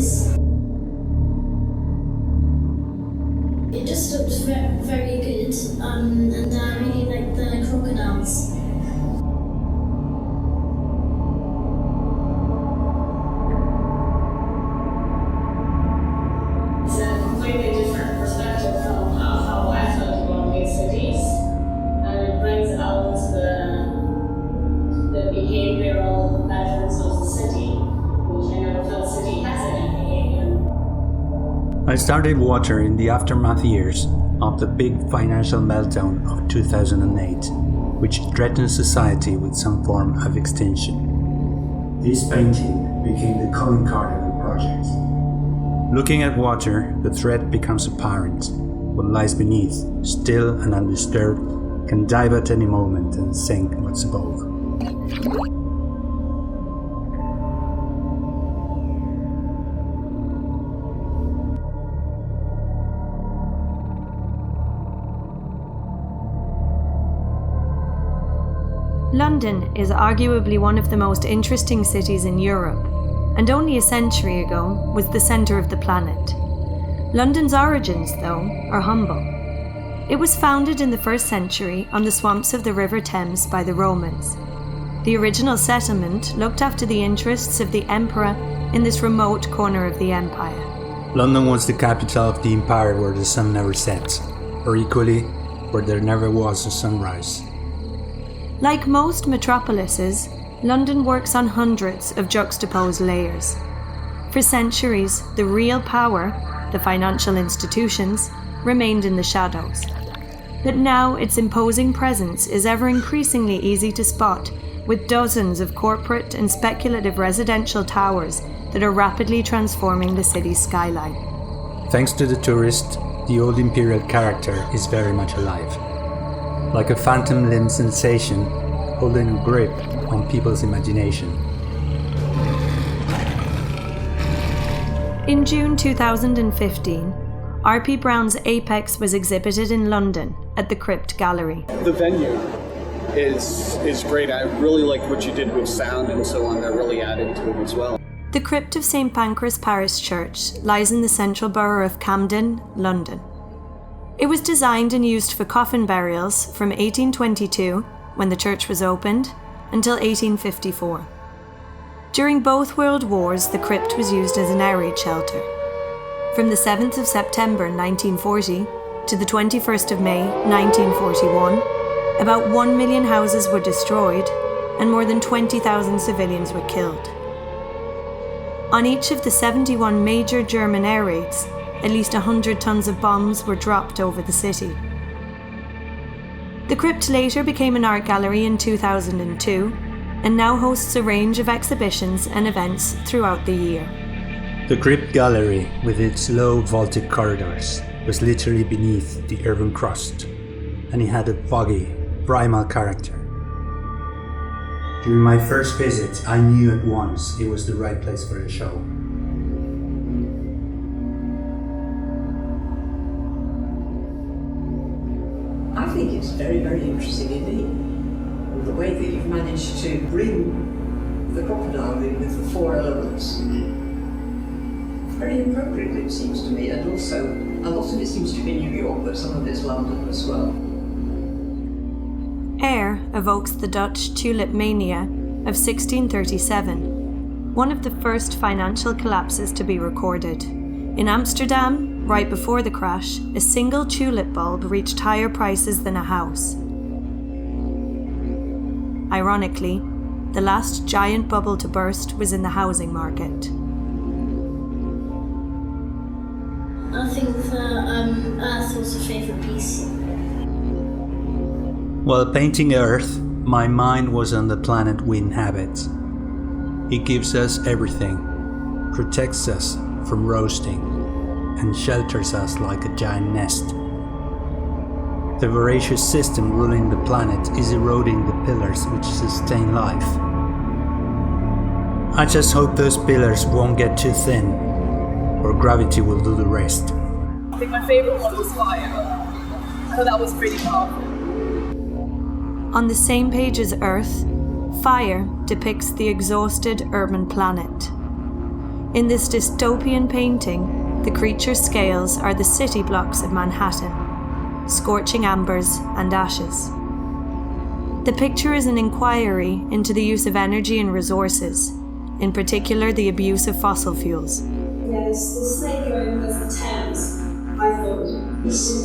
is. It just looks very good, and I really like the crocodiles. It's a completely different perspective from how I felt about big cities, and it brings out the behavioral patterns of the city, which I never felt city has any behavior. I started Water in the aftermath years of the big financial meltdown of 2008, which threatened society with some form of extinction. This painting became the calling card of the project. Looking at Water, the threat becomes apparent. What lies beneath, still and undisturbed, can dive at any moment and sink what's above. London is arguably one of the most interesting cities in Europe, and only a century ago was the centre of the planet. London's origins, though, are humble. It was founded in the 1st century on the swamps of the River Thames by the Romans. The original settlement looked after the interests of the emperor in this remote corner of the empire. London was the capital of the empire where the sun never set, or equally, where there never was a sunrise. Like most metropolises, London works on hundreds of juxtaposed layers. For centuries, the real power, the financial institutions, remained in the shadows. But now its imposing presence is ever increasingly easy to spot, with dozens of corporate and speculative residential towers that are rapidly transforming the city's skyline. Thanks to the tourist, the old imperial character is very much alive. Like a phantom limb sensation, holding a grip on people's imagination. In June 2015, R.P. Browne's Apex was exhibited in London at the Crypt gallery. The venue is great. I really like what you did with sound and so on. That really added to it as well. The Crypt of St Pancras Parish Church lies in the central borough of Camden, London. It was designed and used for coffin burials from 1822, when the church was opened, until 1854. During both World Wars, the crypt was used as an air raid shelter. From the 7th of September 1940 to the 21st of May 1941, about 1 million houses were destroyed and more than 20,000 civilians were killed. On each of the 71 major German air raids, at least 100 tons of bombs were dropped over the city. The crypt later became an art gallery in 2002 and now hosts a range of exhibitions and events throughout the year. The Crypt Gallery, with its low vaulted corridors, was literally beneath the urban crust, and it had a foggy, primal character. During my first visit, I knew at once it was the right place for a show. I think it's very, very interesting indeed. The way that you've managed to bring the crocodile in with the 4 elements. Very appropriate, it seems to me, and also a lot of it seems to be New York, but some of it's London as well. Air evokes the Dutch tulip mania of 1637, one of the first financial collapses to be recorded. In Amsterdam, right before the crash, a single tulip bulb reached higher prices than a house. Ironically, the last giant bubble to burst was in the housing market. I think the Earth was a favourite piece. While painting Earth, my mind was on the planet we inhabit. It gives us everything, protects us from roasting, and shelters us like a giant nest. The voracious system ruling the planet is eroding the pillars which sustain life. I just hope those pillars won't get too thin, or gravity will do the rest. I think my favourite one was Fire. I thought that was pretty powerful. On the same page as Earth, Fire depicts the exhausted urban planet. In this dystopian painting, the creature's scales are the city blocks of Manhattan, scorching ambers and ashes. The picture is an inquiry into the use of energy and resources, in particular the abuse of fossil fuels. Yeah, the snake going was the Thames, I thought. This